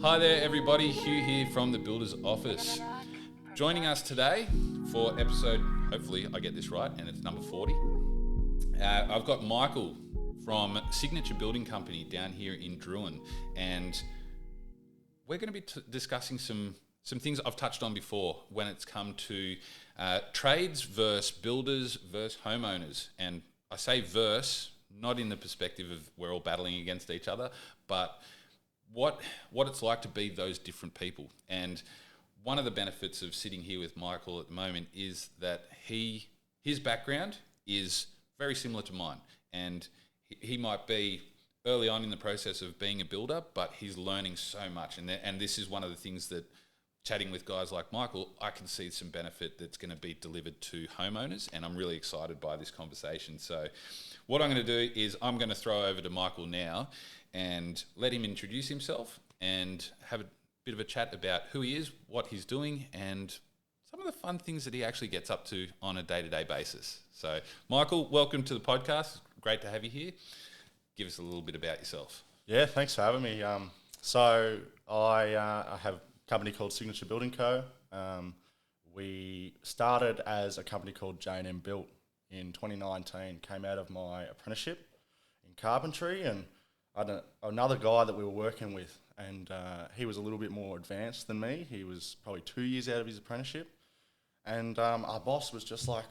Hi there everybody, Hugh here from the Builder's Office. Joining us today for episode, hopefully I get this right, and it's number 40. I've got Michael from Signature Building Company down here in Druin, and we're going to be discussing some things I've touched on before when it's come to trades versus builders versus homeowners. And I say verse, not in the perspective of we're all battling against each other, but what it's like to be those different people. And one of the benefits of sitting here with Michael at the moment is that his background is very similar to mine, and he might be early on in the process of being a builder, but he's learning so much. And this is one of the things that, chatting with guys like Michael, I can see some benefit that's going to be delivered to homeowners, and I'm really excited by this conversation. So what I'm going to do is I'm going to throw over to Michael now and let him introduce himself and have a bit of a chat about who he is, what he's doing, and some of the fun things that he actually gets up to on a day-to-day basis. So, Michael, welcome to the podcast. Great to have you here. Give us a little bit about yourself. Yeah, thanks for having me. So I have a company called Signature Building Co. We started as a company called J&M Built in 2019. Came out of my apprenticeship in carpentry, and I had another guy that we were working with, and he was a little bit more advanced than me. He was probably 2 years out of his apprenticeship, and our boss was just like,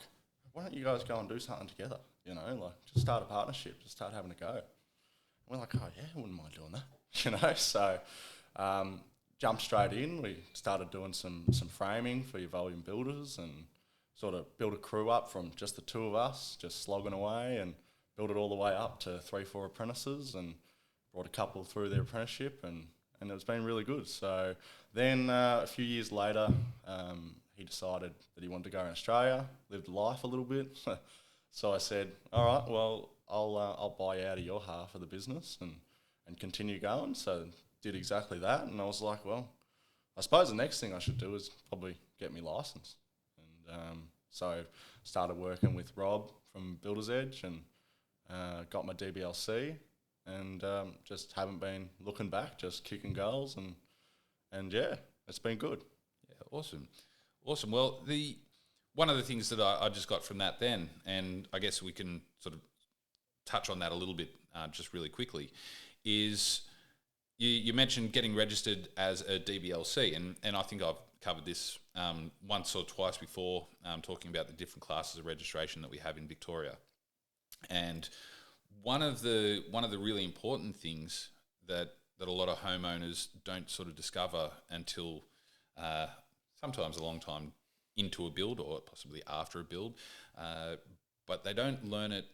why don't you guys go and do something together? You know, like just start a partnership, just start having a go. And we're like, oh yeah, I wouldn't mind doing that, you know. So jumped straight in. We started doing some framing for your volume builders, and sort of built a crew up from just the two of us, just slogging away, and built it all the way up to 3-4 apprentices, and brought a couple through their apprenticeship, and it's been really good. So then a few years later, he decided that he wanted to go in Australia, lived life a little bit. So I said, all right, well, I'll buy out of your half of the business and continue going. So did exactly that, and I was like, well, I suppose the next thing I should do is probably get me licensed. And so started working with Rob from Builder's Edge, and got my DBLC, and just haven't been looking back, just kicking goals, and yeah, it's been good. Yeah, awesome. Well, one of the things that I just got from that then, and I guess we can sort of touch on that a little bit just really quickly, is you mentioned getting registered as a DBLC, and I think I've covered this once or twice before, talking about the different classes of registration that we have in Victoria. And one of the really important things that a lot of homeowners don't sort of discover until sometimes a long time into a build, or possibly after a build, but they don't learn it.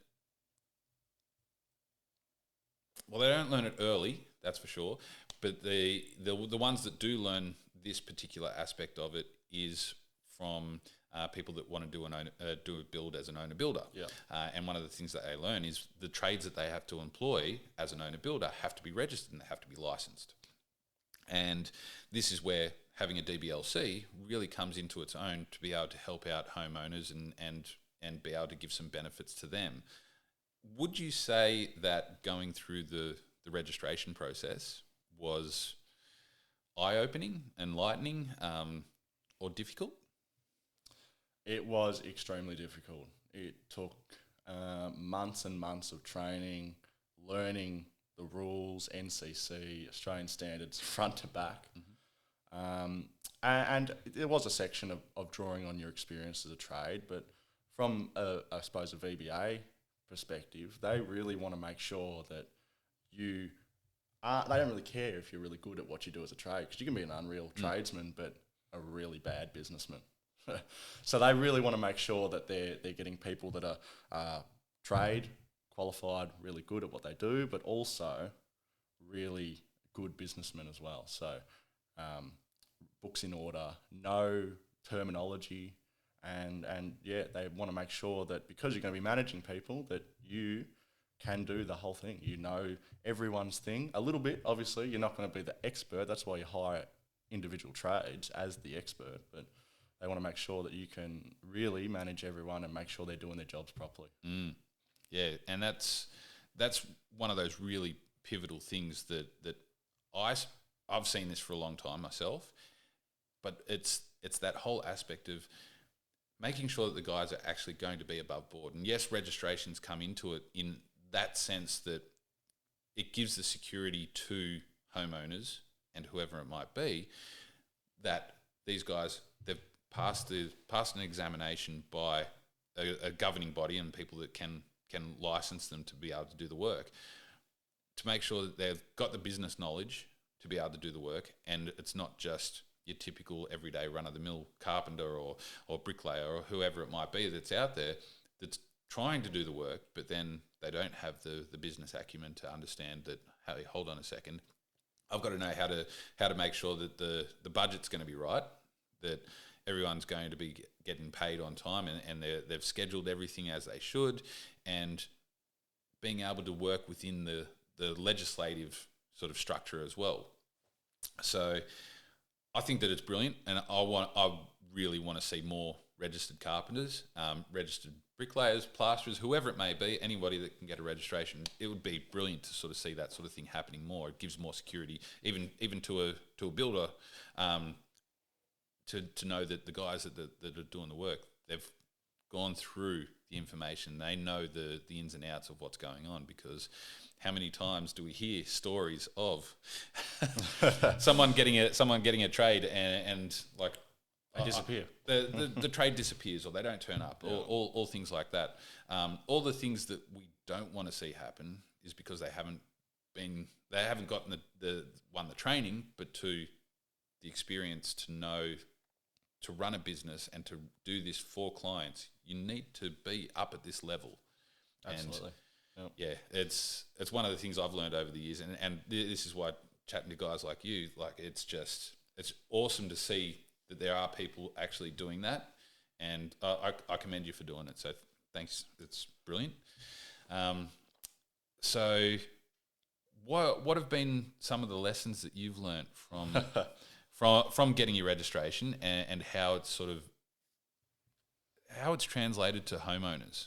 Well, they don't learn it early, that's for sure. But the ones that do learn this particular aspect of it is from people that want to do a build as an owner builder. Yeah. And one of the things that they learn is the trades that they have to employ as an owner builder have to be registered and they have to be licensed. And this is where having a DBLC really comes into its own to be able to help out homeowners and be able to give some benefits to them. Would you say that going through the registration process was eye-opening, enlightening, or difficult? It was extremely difficult. It took months and months of training, learning the rules, NCC, Australian standards, front to back. Mm-hmm. And there was a section of drawing on your experience as a trade, but from, I suppose, a VBA perspective, they really want to make sure that they don't really care if you're really good at what you do as a trade, because you can be an unreal tradesman but a really bad businessman. So they really want to make sure that they're getting people that are trade qualified, really good at what they do, but also really good businessmen as well. So books in order, know terminology, and yeah, they want to make sure that because you're going to be managing people, that you can do the whole thing. You know everyone's thing a little bit. Obviously, you're not going to be the expert. That's why you hire individual trades as the expert, but they want to make sure that you can really manage everyone and make sure they're doing their jobs properly. Yeah, and that's one of those really pivotal things that I I've seen this for a long time myself, but it's that whole aspect of making sure that the guys are actually going to be above board. And yes, registrations come into it in that sense that it gives the security to homeowners and whoever it might be that these guys, they've passed an examination by a governing body and people that can license them to be able to do the work, to make sure that they've got the business knowledge to be able to do the work, and it's not just your typical everyday run-of-the-mill carpenter or bricklayer or whoever it might be that's out there that's trying to do the work, but then they don't have the business acumen to understand that, hey, hold on a second, I've got to know how to make sure that the budget's going to be right, that everyone's going to be getting paid on time, and they've scheduled everything as they should, and being able to work within the legislative sort of structure as well. So I think that it's brilliant, and I really want to see more registered carpenters, registered bricklayers, plasterers, whoever it may be, anybody that can get a registration. It would be brilliant to sort of see that sort of thing happening more. It gives more security, even to a builder, to know that the guys that are doing the work, they've gone through the information. They know the ins and outs of what's going on, because how many times do we hear stories of someone getting a trade and like they disappear. The trade disappears, or they don't turn up, or all things like that. All the things that we don't want to see happen is because they haven't gotten the training, but the experience to know to run a business and to do this for clients. You need to be up at this level. Absolutely. And yeah, it's one of the things I've learned over the years, and this is why chatting to guys like you, like it's awesome to see that there are people actually doing that, and I commend you for doing it. So thanks, it's brilliant. So what have been some of the lessons that you've learnt from getting your registration, and how it's translated to homeowners?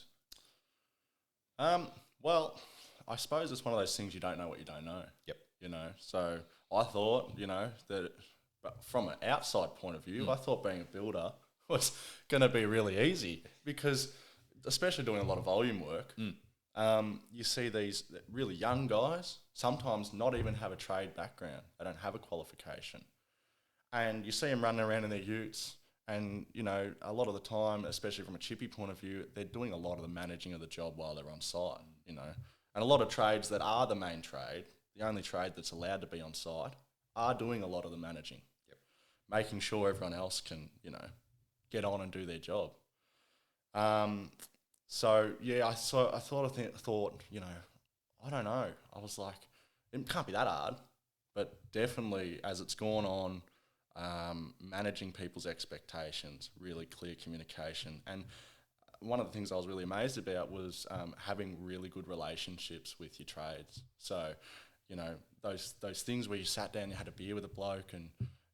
Well, I suppose it's one of those things, you don't know what you don't know. Yep. So I thought, that, but from an outside point of view, I thought being a builder was going to be really easy, because especially doing a lot of volume work, you see these really young guys sometimes not even have a trade background. They don't have a qualification. And you see them running around in their utes, and, a lot of the time, especially from a chippy point of view, they're doing a lot of the managing of the job while they're on site, And a lot of trades that are the main trade, the only trade that's allowed to be on site, are doing a lot of the managing. Yep. Making sure everyone else can, get on and do their job. So, yeah, I thought, I don't know. I was like, it can't be that hard. But definitely, as it's gone on, managing people's expectations, really clear communication. And one of the things I was really amazed about was having really good relationships with your trades. So, those things where you sat down, you had a beer with a bloke, and,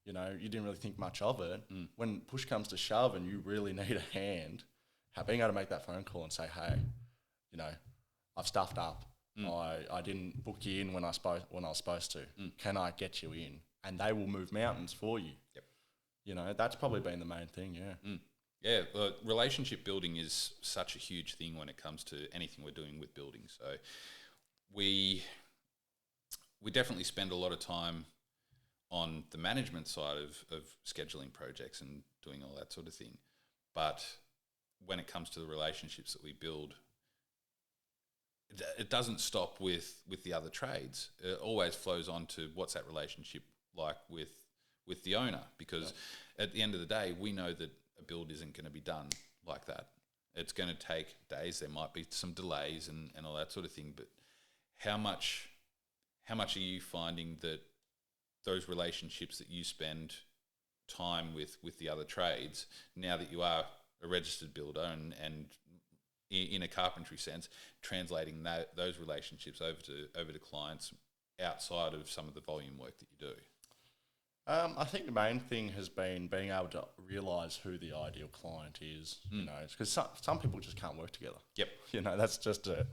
you didn't really think much of it. When push comes to shove and you really need a hand, being able to make that phone call and say, hey, I've stuffed up. I didn't book you in when I was supposed to. Can I get you in? And they will move mountains for you. Yep. That's probably been the main thing, yeah. Yeah, well, relationship building is such a huge thing when it comes to anything we're doing with building. So we definitely spend a lot of time on the management side of scheduling projects and doing all that sort of thing. But when it comes to the relationships that we build, it doesn't stop with the other trades. It always flows on to what's that relationship like with the owner, because at the end of the day, we know that a build isn't going to be done like that. It's going to take days. There might be some delays and all that sort of thing. But how much are you finding that those relationships that you spend time with the other trades, now that you are a registered builder and in a carpentry sense, translating those relationships over to clients outside of some of the volume work that you do? I think the main thing has been being able to realise who the ideal client is, because some people just can't work together. Yep. That's just a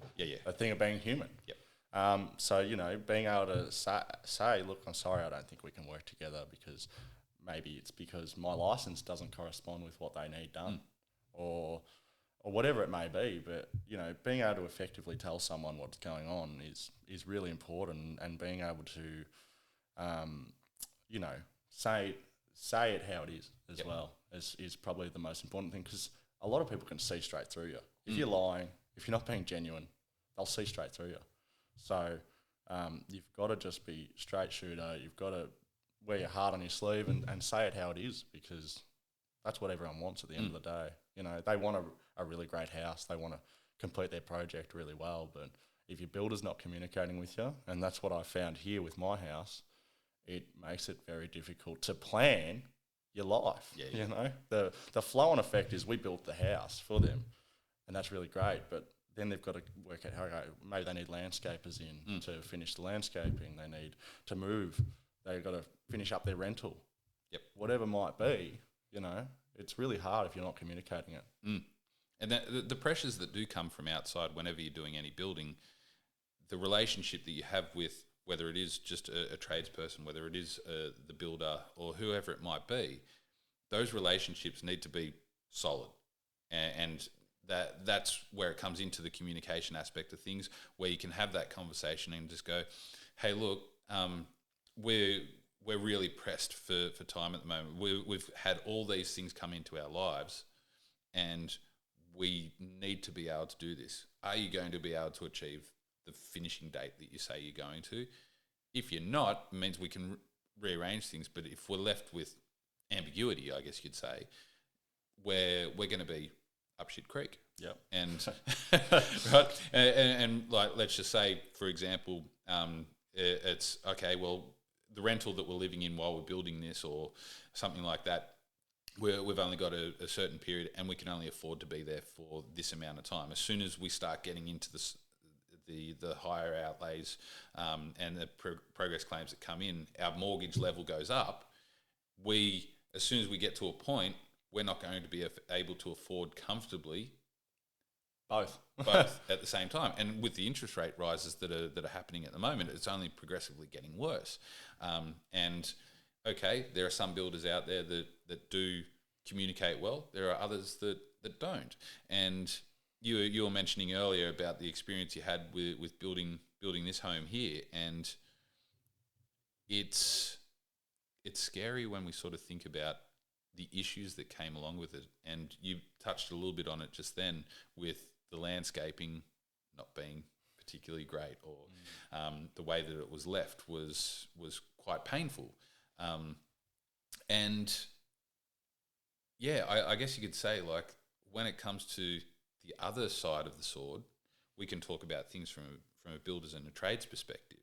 thing of being human. Yep. So, you know, being able to say, look, I'm sorry, I don't think we can work together because maybe it's because my license doesn't correspond with what they need done, or whatever it may be. But, you know, being able to effectively tell someone what's going on is really important, and being able to, you know, say it how it is as well is probably the most important thing, because a lot of people can see straight through you. If you're lying, if you're not being genuine, they'll see straight through you. So you've got to just be straight shooter. You've got to wear your heart on your sleeve and say it how it is, because that's what everyone wants at the end of the day. You know, they want a really great house. They want to complete their project really well. But if your builder's not communicating with you, and that's what I found here with my house, it makes it very difficult to plan your life. You know, the flow-on effect is we built the house for them, and that's really great. But then they've got to work out how, okay, maybe they need landscapers in to finish the landscaping. They need to move. They've got to finish up their rental. Whatever might be, you know, it's really hard if you're not communicating it. And the pressures that do come from outside whenever you're doing any building, the relationship that you have with, whether it is just a tradesperson, whether it is the builder or whoever it might be, those relationships need to be solid. And that's where it comes into the communication aspect of things, where you can have that conversation and just go, hey, look, we're really pressed for time at the moment. We've had all these things come into our lives, and we need to be able to do this. Are you going to be able to achieve the finishing date that you say you're going to? If you're not, it means we can rearrange things. But if we're left with ambiguity, I guess you'd say, we're going to be up shit creek. And right, and like, let's just say, for example, it's okay. Well, the rental that we're living in while we're building this, or something like that, we've only got a certain period, and we can only afford to be there for this amount of time. As soon as we start getting into the higher outlays and the progress claims that come in, our mortgage level goes up. As soon as we get to a point, we're not going to be able to afford comfortably both at the same time. And with the interest rate rises that are happening at the moment, it's only progressively getting worse. And okay, there are some builders out there that do communicate well. There are others that don't. And you were mentioning earlier about the experience you had with building this home here, and it's scary when we sort of think about the issues that came along with it. And you touched a little bit on it just then, with the landscaping not being particularly great, or the way that it was left was quite painful. And yeah, I guess you could say, like, when it comes to the other side of the sword, we can talk about things from a builder's and a trades perspective.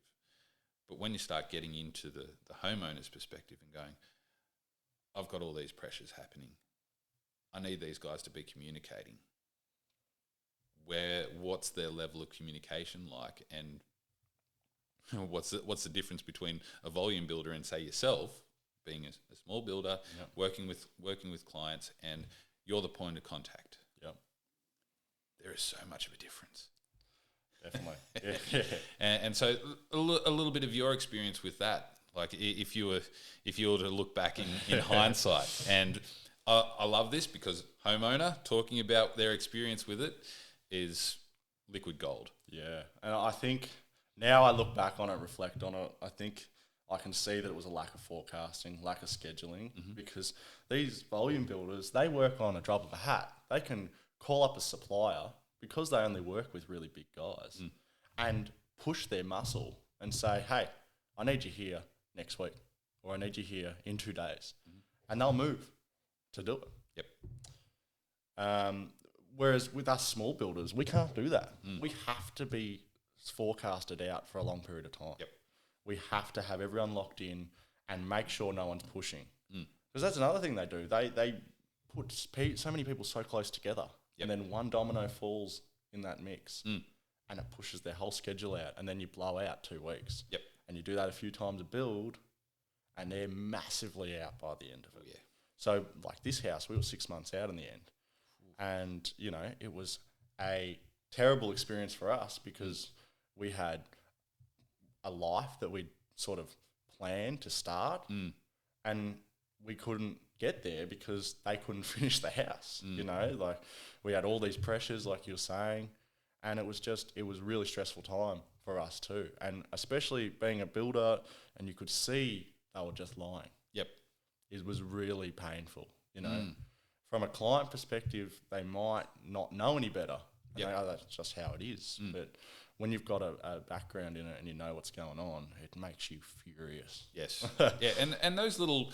But when you start getting into the homeowner's perspective and going, I've got all these pressures happening, I need these guys to be communicating. What's their level of communication like, and what's the difference between a volume builder and, say, yourself being a small builder, working with clients, and you're the point of contact? There is so much of a difference. Definitely. And so a little bit of your experience with that, like if you were to look back in hindsight. And I love this, because Homeowner talking about their experience with it is liquid gold. Yeah, and I think now I look back on it, reflect on it, I think I can see that it was a lack of forecasting, lack of scheduling, because these volume builders, they work on a drop of a hat. They can call up a supplier, because they only work with really big guys, and push their muscle and say, hey, I need you here next week, or I need you here in 2 days. And they'll move to do it. Whereas with us small builders, we can't do that. We have to be forecasted out for a long period of time. We have to have everyone locked in and make sure no one's pushing. Because that's another thing they do. They put so many people so close together, and then one domino falls in that mix, and it pushes their whole schedule out, and then you blow out 2 weeks. And you do that a few times a build, and they're massively out by the end of it. So like this house, we were 6 months out in the end. And, you know, it was a terrible experience for us, because we had a life that we sort of planned to start, and we couldn't get there because they couldn't finish the house. You know, like we had all these pressures, like you were saying, and it was a really stressful time for us too. And especially being a builder, and you could see they were just lying. Yep. It was really painful, you know. From a client perspective, they might not know any better. Yep. And that's just how it is. But when you've got a background in it and you know what's going on, it makes you furious. Yes. Yeah, and those little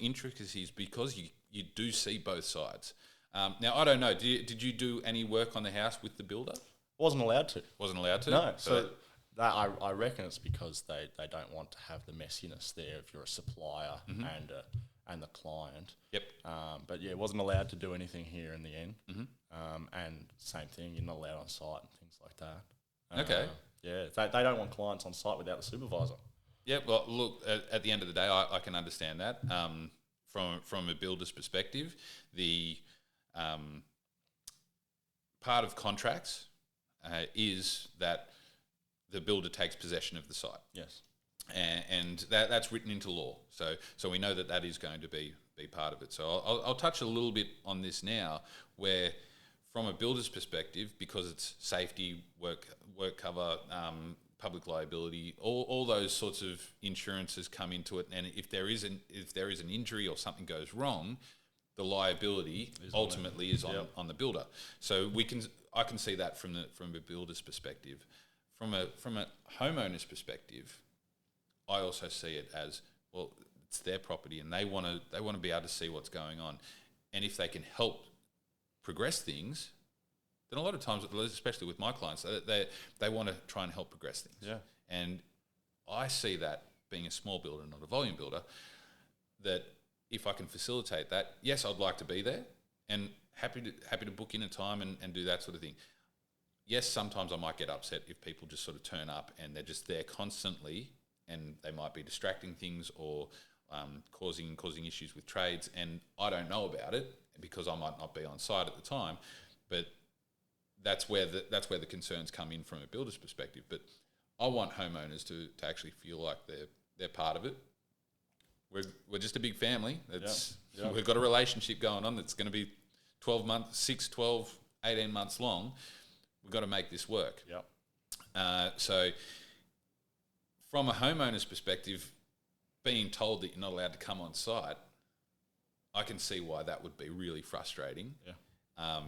intricacies, because you do see both sides. Now, I don't know, did you do any work on the house with the builder? Wasn't allowed to. Wasn't allowed to? No. So that I reckon it's because they don't want to have the messiness there if you're a supplier and the client. Yep. But yeah, wasn't allowed to do anything here in the end. And same thing, you're not allowed on site and things like that. Okay. Yeah, they don't want clients on site without the supervisor. Yeah, well, look, at the end of the day, I can understand that. From a builder's perspective, the part of contracts is that the builder takes possession of the site. Yes. And that's written into law. So we know that is going to be part of it. So I'll touch a little bit on this now, where from a builder's perspective, because it's safety, work cover, public liability, all those sorts of insurances come into it. And if there is an injury or something goes wrong, the liability ultimately is on the builder. So I can see that from a builder's perspective. From a homeowner's perspective, I also see it as, well, it's their property and they want to be able to see what's going on. And if they can help progress things, then a lot of times, especially with my clients, they want to try and help progress things. Yeah. And I see that, being a small builder, not a volume builder, that if I can facilitate that, yes, I'd like to be there and happy to book in a time and do that sort of thing. Yes, sometimes I might get upset if people just sort of turn up and they're just there constantly, and they might be distracting things or causing issues with trades, and I don't know about it because I might not be on site at the time. But that's where the concerns come in from a builder's perspective. But I want homeowners to actually feel like they're part of it. We're just a big family. We've got a relationship going on that's going to be 12 months, 6, 12, 18 months long. We've got to make this work. Yep. So from a homeowner's perspective, being told that you're not allowed to come on site, I can see why that would be really frustrating. Yeah.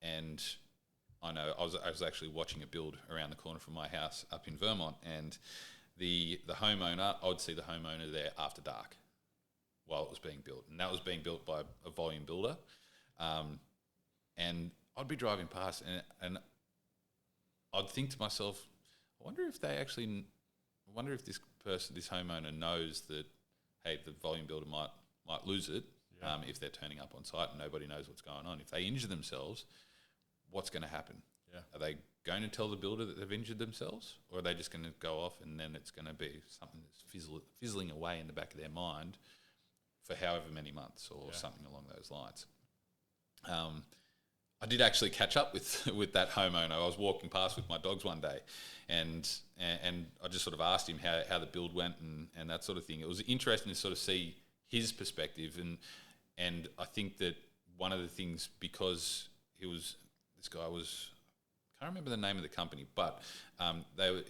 And I know I was actually watching a build around the corner from my house up in Vermont, and the homeowner, I would see the homeowner there after dark while it was being built, and that was being built by a volume builder. And I'd be driving past, and I'd think to myself, I wonder if this homeowner knows that, hey, the volume builder might lose it if they're turning up on site and nobody knows what's going on. If they injure themselves, what's going to happen? Yeah. Are they going to tell the builder that they've injured themselves, or are they just going to go off and then it's going to be something that's fizzling away in the back of their mind for however many months or something along those lines? I did actually catch up with that homeowner. I was walking past with my dogs one day, and I just sort of asked him how the build went and that sort of thing. It was interesting to sort of see his perspective, and I think that one of the things, because this guy was, I can't remember the name of the company, but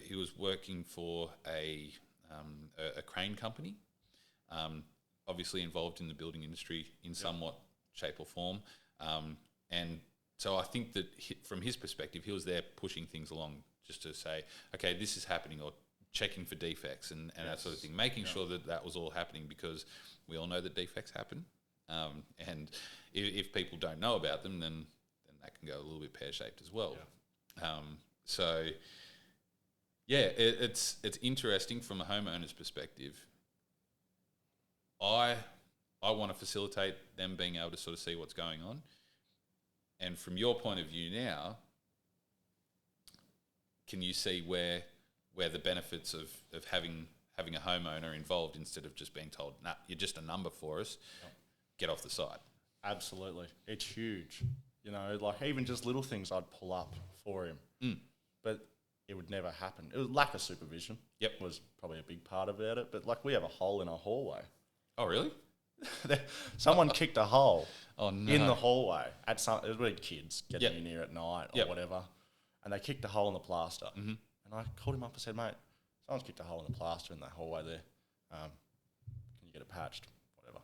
he was working for a crane company, obviously involved in the building industry in somewhat shape or form, and so I think that from his perspective, he was there pushing things along just to say, okay, this is happening, or checking for defects and that sort of thing, making sure that was all happening, because we all know that defects happen. And if people don't know about them, then that can go a little bit pear-shaped as well. Yeah. So, yeah, it's interesting from a homeowner's perspective. I want to facilitate them being able to sort of see what's going on. And from your point of view now, can you see where the benefits of having a homeowner involved, instead of just being told, nah, you're just a number for us, get off the site? Absolutely. It's huge. You know, like even just little things I'd pull up for him. But it would never happen. It was lack of supervision. Yep. Was probably a big part about it. But like we have a hole in our hallway. Oh, really? Someone kicked a hole No. in the hallway at some. It was kids getting Yep. in here at night or Yep. whatever, and they kicked a hole in the plaster. Mm-hmm. And I called him up and said, "Mate, someone's kicked a hole in the plaster in that hallway there. Can you get it patched? Whatever."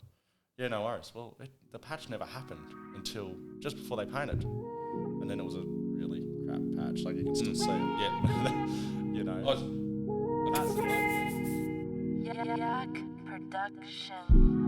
Yeah, no worries. Well, the patch never happened until just before they painted, and then it was a really crap patch. Like you can still see it. Yeah. You know. Yak production.